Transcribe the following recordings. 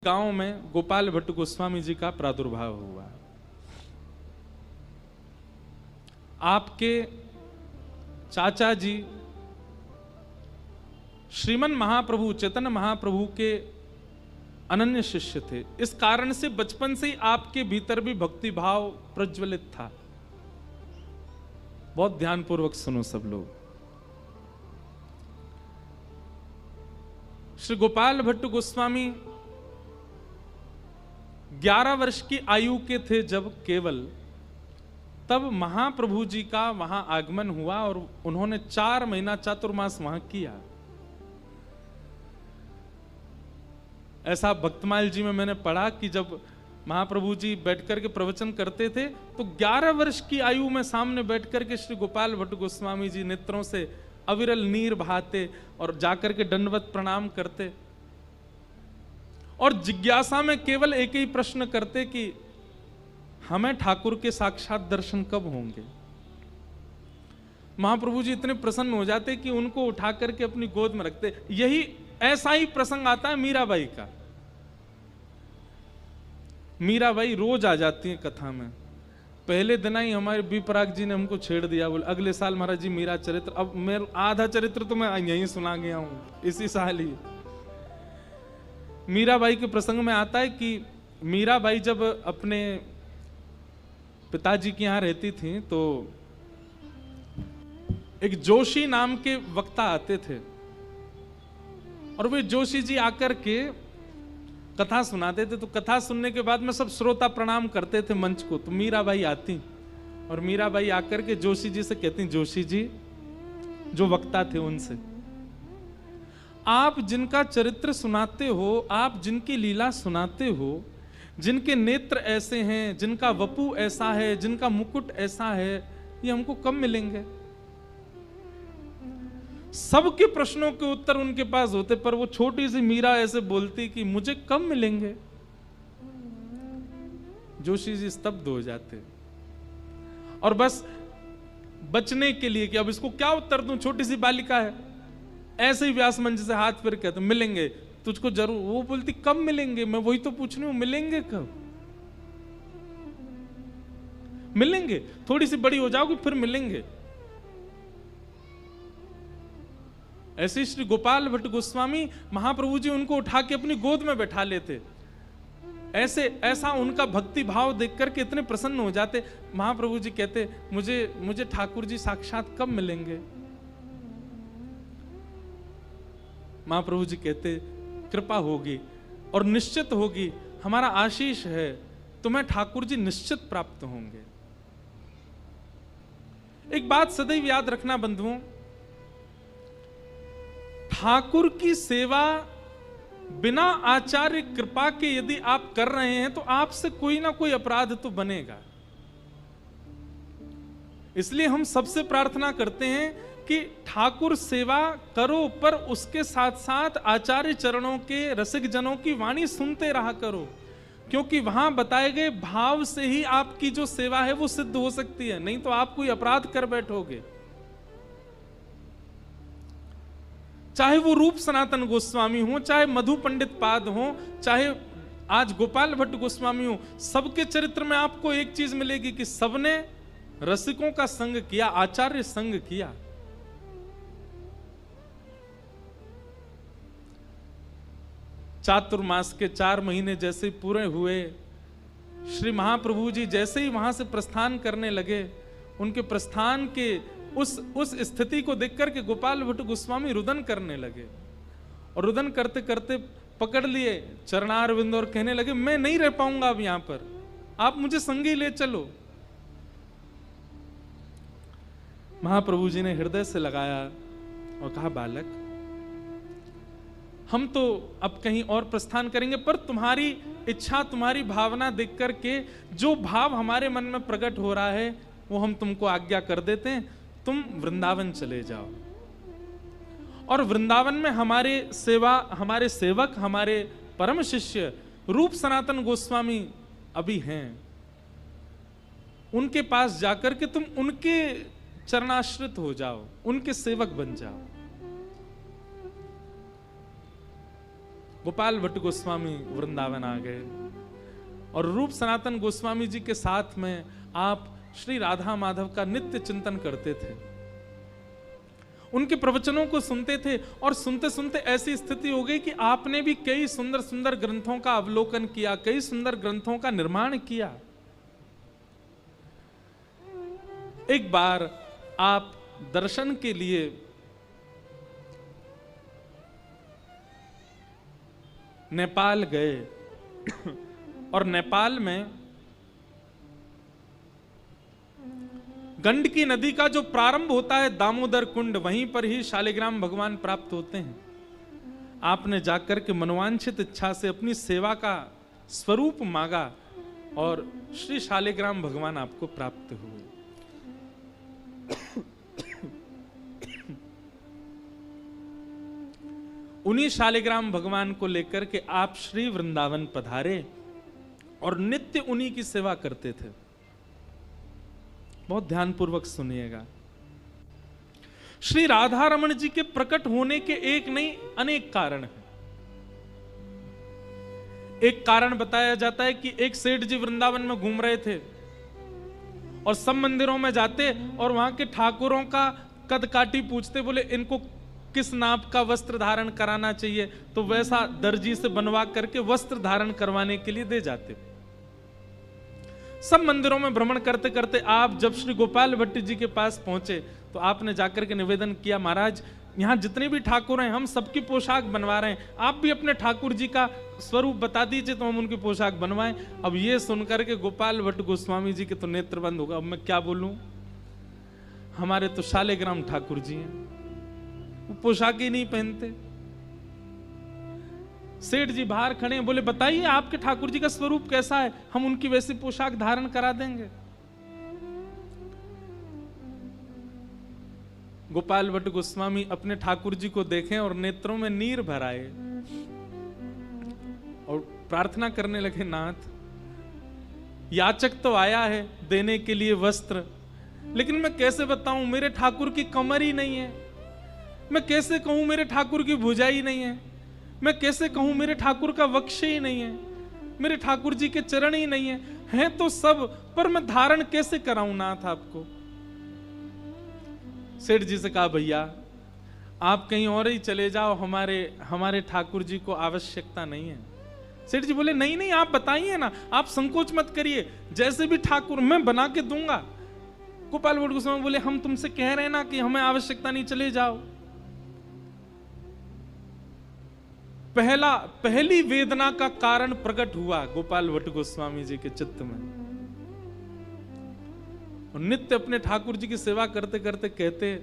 गांव में गोपाल भट्ट गोस्वामी जी का प्रादुर्भाव हुआ। आपके चाचा जी श्रीमन महाप्रभु चैतन्य महाप्रभु के अनन्य शिष्य थे। इस कारण से बचपन से ही आपके भीतर भी भक्ति भाव प्रज्वलित था। बहुत ध्यानपूर्वक सुनो सब लोग। श्री गोपाल भट्ट गोस्वामी 11 वर्ष की आयु के थे जब केवल, तब महाप्रभु जी का वहां आगमन हुआ और उन्होंने 4 महीना चातुर्मास वहां किया। ऐसा भक्तमाल जी में मैंने पढ़ा कि जब महाप्रभु जी बैठकर के प्रवचन करते थे तो 11 वर्ष की आयु में सामने बैठकर के श्री गोपाल भट्ट गोस्वामी जी नेत्रों से अविरल नीर बहाते और जाकर के दंडवत प्रणाम करते और जिज्ञासा में केवल एक ही प्रश्न करते कि हमें ठाकुर के साक्षात दर्शन कब होंगे। महाप्रभु जी इतने प्रसन्न हो जाते कि उनको उठा करके अपनी गोद में रखते। यही ऐसा ही प्रसंग आता है मीराबाई का। मीराबाई रोज आ जाती है कथा में। पहले दिन ही हमारे बी पराग जी ने हमको छेड़ दिया, बोले अगले साल महाराज जी मीरा चरित्र। अब मेरा आधा चरित्र तो मैं यहीं सुना गया हूं इसी साल ही। मीराबाई के प्रसंग में आता है कि मीराबाई जब अपने पिताजी के यहां रहती थी तो एक जोशी नाम के वक्ता आते थे और वे जोशी जी आकर के कथा सुनाते थे। तो कथा सुनने के बाद में सब श्रोता प्रणाम करते थे मंच को। तो मीराबाई आती और मीराबाई आकर के जोशी जी से कहती, जोशी जी जो वक्ता थे उनसे, आप जिनका चरित्र सुनाते हो, आप जिनकी लीला सुनाते हो, जिनके नेत्र ऐसे हैं, जिनका वपु ऐसा है, जिनका मुकुट ऐसा है, ये हमको कब मिलेंगे? सबके प्रश्नों के उत्तर उनके पास होते, पर वो छोटी सी मीरा ऐसे बोलती कि मुझे कब मिलेंगे। जोशी जी स्तब्ध हो जाते और बस बचने के लिए कि अब इसको क्या उत्तर दूं, छोटी सी बालिका है। ऐसे ही व्यास मंच से हाथ फिर कहते मिलेंगे तुझको जरूर। वो बोलती कब मिलेंगे? मैं वही तो पूछ रही हूं, मिलेंगे कब? मिलेंगे, थोड़ी सी बड़ी हो जाओगी फिर मिलेंगे। ऐसे श्री गोपाल भट्ट गोस्वामी महाप्रभु जी उनको उठा के अपनी गोद में बैठा लेते। ऐसा उनका भक्ति भाव देख करके इतने प्रसन्न हो जाते। महाप्रभु जी कहते मुझे ठाकुर जी साक्षात कब मिलेंगे? महाप्रभु जी कहते कृपा होगी और निश्चित होगी, हमारा आशीष है, तुम्हें ठाकुर जी निश्चित प्राप्त होंगे। एक बात सदैव याद रखना बंधुओं, ठाकुर की सेवा बिना आचार्य कृपा के यदि आप कर रहे हैं तो आपसे कोई ना कोई अपराध तो बनेगा। इसलिए हम सबसे प्रार्थना करते हैं कि ठाकुर सेवा करो, पर उसके साथ साथ आचार्य चरणों के रसिक जनों की वाणी सुनते रहा करो, क्योंकि वहां बताए गए भाव से ही आपकी जो सेवा है वो सिद्ध हो सकती है। नहीं तो आप कोई अपराध कर बैठोगे। चाहे वो रूप सनातन गोस्वामी हो, चाहे मधु पंडित पाद हो, चाहे आज गोपाल भट्ट गोस्वामी हो, सबके चरित्र में आपको एक चीज मिलेगी कि सबने रसिकों का संग किया, आचार्य संग किया। चातुर्मास के 4 महीने जैसे पूरे हुए, श्री महाप्रभु जी जैसे ही वहां से प्रस्थान करने लगे, उनके प्रस्थान के उस स्थिति को देखकर के गोपाल भट्ट गोस्वामी रुदन करने लगे और रुदन करते करते पकड़ लिए चरणारविंद और कहने लगे मैं नहीं रह पाऊंगा अब यहां पर, आप मुझे संगी ले चलो। महाप्रभु जी ने हृदय से लगाया और कहा बालक, हम तो अब कहीं और प्रस्थान करेंगे, पर तुम्हारी इच्छा, तुम्हारी भावना देख करके जो भाव हमारे मन में प्रकट हो रहा है वो हम तुमको आज्ञा कर देते हैं, तुम वृंदावन चले जाओ। और वृंदावन में हमारे सेवक, हमारे परम शिष्य रूप सनातन गोस्वामी अभी हैं, उनके पास जाकर के तुम उनके चरणाश्रित हो जाओ, उनके सेवक बन जाओ। गोपाल भट्ट गोस्वामी वृंदावन आ गए और रूप सनातन गोस्वामी जी के साथ में आप श्री राधा माधव का नित्य चिंतन करते थे, उनके प्रवचनों को सुनते थे और सुनते सुनते ऐसी स्थिति हो गई कि आपने भी कई सुंदर सुंदर ग्रंथों का अवलोकन किया, कई सुंदर ग्रंथों का निर्माण किया। एक बार आप दर्शन के लिए नेपाल गए और नेपाल में गंडकी नदी का जो प्रारंभ होता है दामोदर कुंड, वहीं पर ही शालिग्राम भगवान प्राप्त होते हैं। आपने जाकर के मनोवांछित इच्छा से अपनी सेवा का स्वरूप मांगा और श्री शालिग्राम भगवान आपको प्राप्त हुए। उन्हीं शालिग्राम भगवान को लेकर के आप श्री वृंदावन पधारे और नित्य उन्हीं की सेवा करते थे। बहुत ध्यानपूर्वक सुनिएगा। श्री राधा रमण जी के प्रकट होने के एक नहीं अनेक कारण हैं। एक कारण बताया जाता है कि एक सेठ जी वृंदावन में घूम रहे थे और सब मंदिरों में जाते और वहां के ठाकुरों का कद काठी पूछते, बोले इनको किस नाप का वस्त्र धारण कराना चाहिए, तो वैसा दर्जी से बनवा करके वस्त्र धारण करवाने के लिए दे जाते। सब मंदिरों में भ्रमण करते करते आप जब श्री गोपाल भट्ट जी के पास पहुंचे तो आपने जाकर के निवेदन किया, महाराज यहाँ जितने भी ठाकुर हैं हम सबकी पोशाक बनवा रहे हैं, आप भी अपने ठाकुर जी का स्वरूप बता दीजिए तो हम उनकी पोशाक बनवाएं। अब ये सुनकर के गोपाल भट्ट गोस्वामी जी के तो नेत्र बंद होगा। अब मैं क्या बोलूं, हमारे तो शालिग्राम ठाकुर जी हैं, वो पोशाक ही नहीं पहनते। सेठ जी बाहर खड़े हैं, बोले बताइए आपके ठाकुर जी का स्वरूप कैसा है, हम उनकी वैसी पोशाक धारण करा देंगे। गोपाल भट्ट गोस्वामी अपने ठाकुर जी को देखें और नेत्रों में नीर भर आए और प्रार्थना करने लगे, नाथ याचक तो आया है देने के लिए वस्त्र, लेकिन मैं कैसे बताऊं मेरे ठाकुर की कमर ही नहीं है, मैं कैसे कहूं मेरे ठाकुर की भुजा ही नहीं है, मैं कैसे कहूं मेरे ठाकुर का वक्ष ही नहीं है, मेरे ठाकुर जी के चरण ही नहीं है तो सब, पर मैं धारण कैसे कराऊं नाथ आपको। सेठ जी से कहा, भैया आप कहीं और ही चले जाओ, हमारे ठाकुर जी को आवश्यकता नहीं है। सेठ जी बोले नहीं नहीं आप बताइए ना, आप संकोच मत करिए, जैसे भी ठाकुर मैं बना के दूंगा। गोपाल भट्ट गोस्वामी बोले हम तुमसे कह रहे हैं ना कि हमें आवश्यकता नहीं, चले जाओ। पहली वेदना का कारण प्रकट हुआ गोपाल भट्ट गोस्वामी जी के चित्त में और नित्य अपने ठाकुर जी की सेवा करते करते कहते,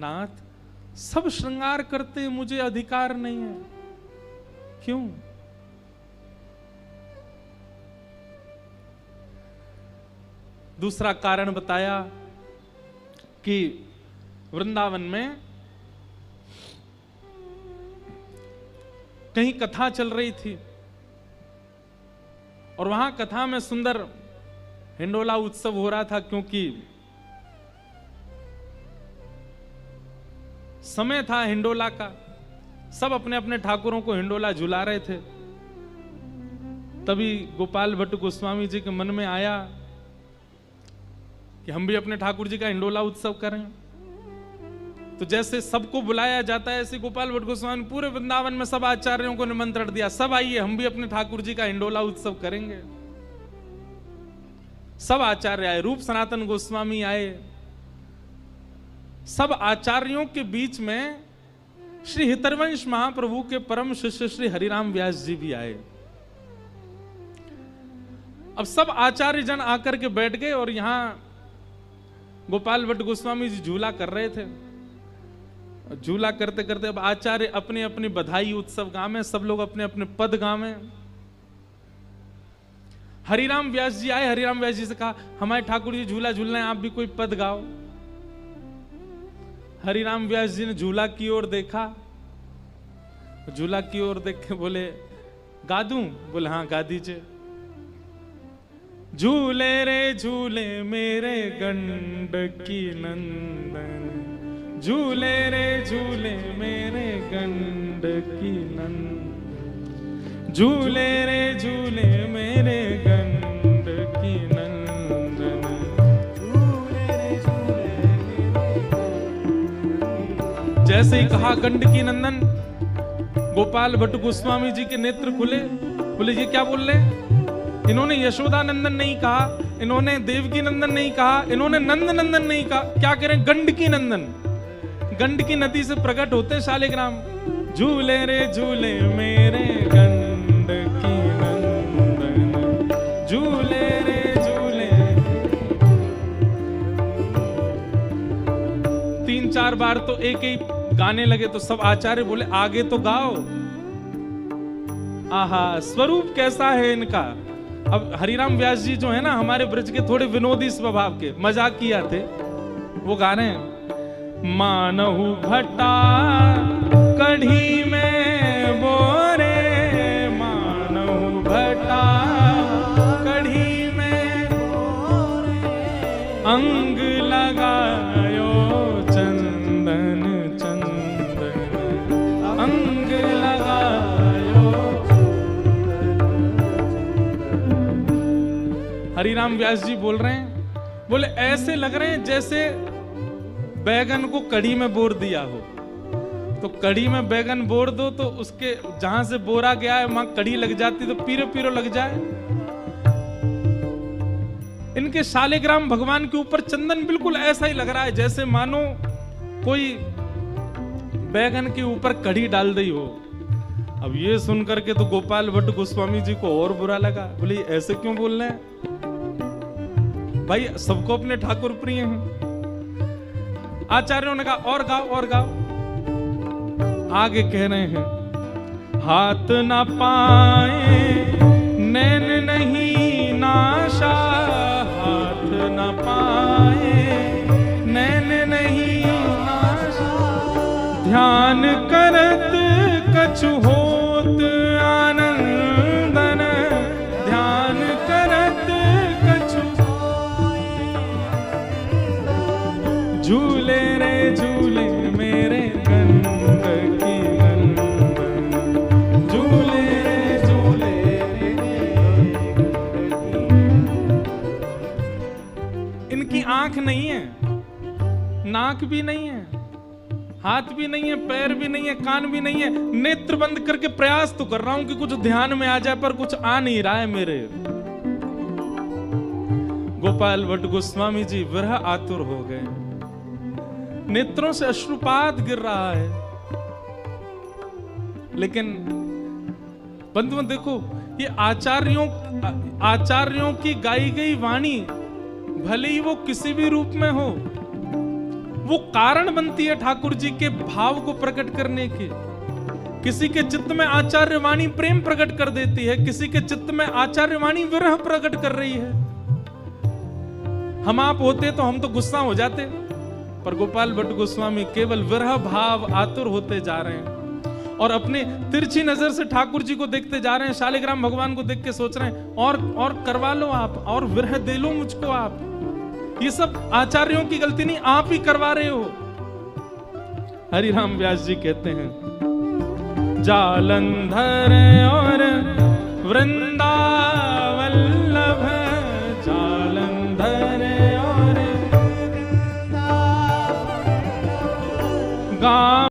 नाथ सब श्रृंगार करते मुझे अधिकार नहीं है, क्यों? दूसरा कारण बताया कि वृंदावन में कहीं कथा चल रही थी और वहां कथा में सुंदर हिंडोला उत्सव हो रहा था, क्योंकि समय था हिंडोला का, सब अपने अपने ठाकुरों को हिंडोला झुला रहे थे। तभी गोपाल भट्ट गोस्वामी जी के मन में आया कि हम भी अपने ठाकुर जी का हिंडोला उत्सव करें। तो जैसे सबको बुलाया जाता है ऐसे गोपाल भट्ट गोस्वामी ने पूरे वृंदावन में सब आचार्यों को निमंत्रण दिया, सब आइए हम भी अपने ठाकुर जी का हिंडोला उत्सव करेंगे। सब आचार्य आए, रूप सनातन गोस्वामी आए, सब आचार्यों के बीच में श्री हितरवंश महाप्रभु के परम शिष्य श्री हरिराम व्यास जी भी आए। अब सब आचार्य जन आकर के बैठ गए और यहां गोपाल भट्ट गोस्वामी जी झूला कर रहे थे। झूला करते करते अब आचार्य अपने अपनी बधाई उत्सव गावे, सब लोग अपने अपने पद गावे। हरिराम व्यास जी आए, हरिराम व्यास जी से कहा हमारे ठाकुर जी झूला झूल रहे हैं, आप भी कोई पद गाओ। हरिराम व्यास जी ने झूला की ओर देखा, झूला की ओर देख के बोले गा दूं? बोले हाँ गा दीजिए। झूले रे झूले मेरे गंडकी नंदन, झूले रे झूले मेरे गंडकी नंदन, झूले रे झूले मेरे गंड की नंदन, झूले रे झूले मेरे। जैसे ही कहा गंड की नंदन, गोपाल भट्ट गोस्वामी जी के नेत्र खुले। बोले ये क्या बोल रहे? इन्होंने यशोदा नंदन नहीं कहा, इन्होंने देवकी नंदन नहीं कहा, इन्होंने नंद नंदन नहीं कहा, क्या करें? गंड की नंदन। गंड की नदी से प्रकट होते हैं शालिग्राम। झूले रे झूले मेरे गंड की नंदन, झूले रे झूले। 3-4 बार तो एक ही गाने लगे तो सब आचार्य बोले आगे तो गाओ। आहा, स्वरूप कैसा है इनका। अब हरिराम व्यास जी जो है ना, हमारे ब्रज के थोड़े विनोदी स्वभाव के, मजाक किया थे, वो गा रहे हैं। मानहु भट्टा कढ़ी में बोरे, मानहु भट्टा कढ़ी में बोरे, अंग लगायो चंदन चंदन, अंग लगायो। हरिराम व्यास जी बोल रहे हैं, बोले ऐसे लग रहे हैं जैसे बैगन को कड़ी में बोर दिया हो। तो कड़ी में बैगन बोर दो तो उसके जहां से बोरा गया है वहां कड़ी लग जाती तो पीरो पीरो लग जाए। इनके शालिग्राम भगवान के ऊपर चंदन बिल्कुल ऐसा ही लग रहा है जैसे मानो कोई बैगन के ऊपर कड़ी डाल दी हो। अब ये सुन करके तो गोपाल भट्ट गोस्वामी जी को और बुरा लगा। बोले ऐसे क्यों बोल रहे हैं भाई, सबको अपने ठाकुर प्रिय हैं। आचार्यों ने कहा और गाओ और गाओ। आगे कह रहे हैं, हाथ ना पाए नैन नहीं नाशा, हाथ ना पाए नैन नहीं नाशा, ध्यान करत कछु होत आनंदन, ध्यान करत कछु। झूले रे झूले मेरे गंड की नंदन, झूले रे झूले मेरे। इनकी आंख नहीं है, नाक भी नहीं है, हाथ भी नहीं है, पैर भी नहीं है, कान भी नहीं है। नेत्र बंद करके प्रयास तो कर रहा हूं कि कुछ ध्यान में आ जाए, पर कुछ आ नहीं रहा है मेरे। गोपाल भट्ट गोस्वामी जी विरह आतुर हो गए, नेत्रों से अश्रुपात गिर रहा है। लेकिन बंधुओं देखो, ये आचार्यों की गाई गई वाणी भले ही वो किसी भी रूप में हो, वो कारण बनती है ठाकुर जी के भाव को प्रकट करने के। किसी के चित्त में आचार्य वाणी प्रेम प्रकट कर देती है, किसी के चित्त में आचार्य वाणी विरह प्रकट कर रही है। हम आप होते तो हम तो गुस्सा हो जाते, पर गोपाल भट्ट गोस्वामी केवल विरह भाव आतुर होते जा रहे हैं और अपने तिरछी नजर से ठाकुर जी को देखते जा रहे हैं। शालिग्राम भगवान को देख के सोच रहे हैं और करवा लो आप, और विरह दे लो मुझको आप। ये सब आचार्यों की गलती नहीं, आप ही करवा रहे हो। हरिराम व्यास जी कहते हैं, जालंधर और वृंदा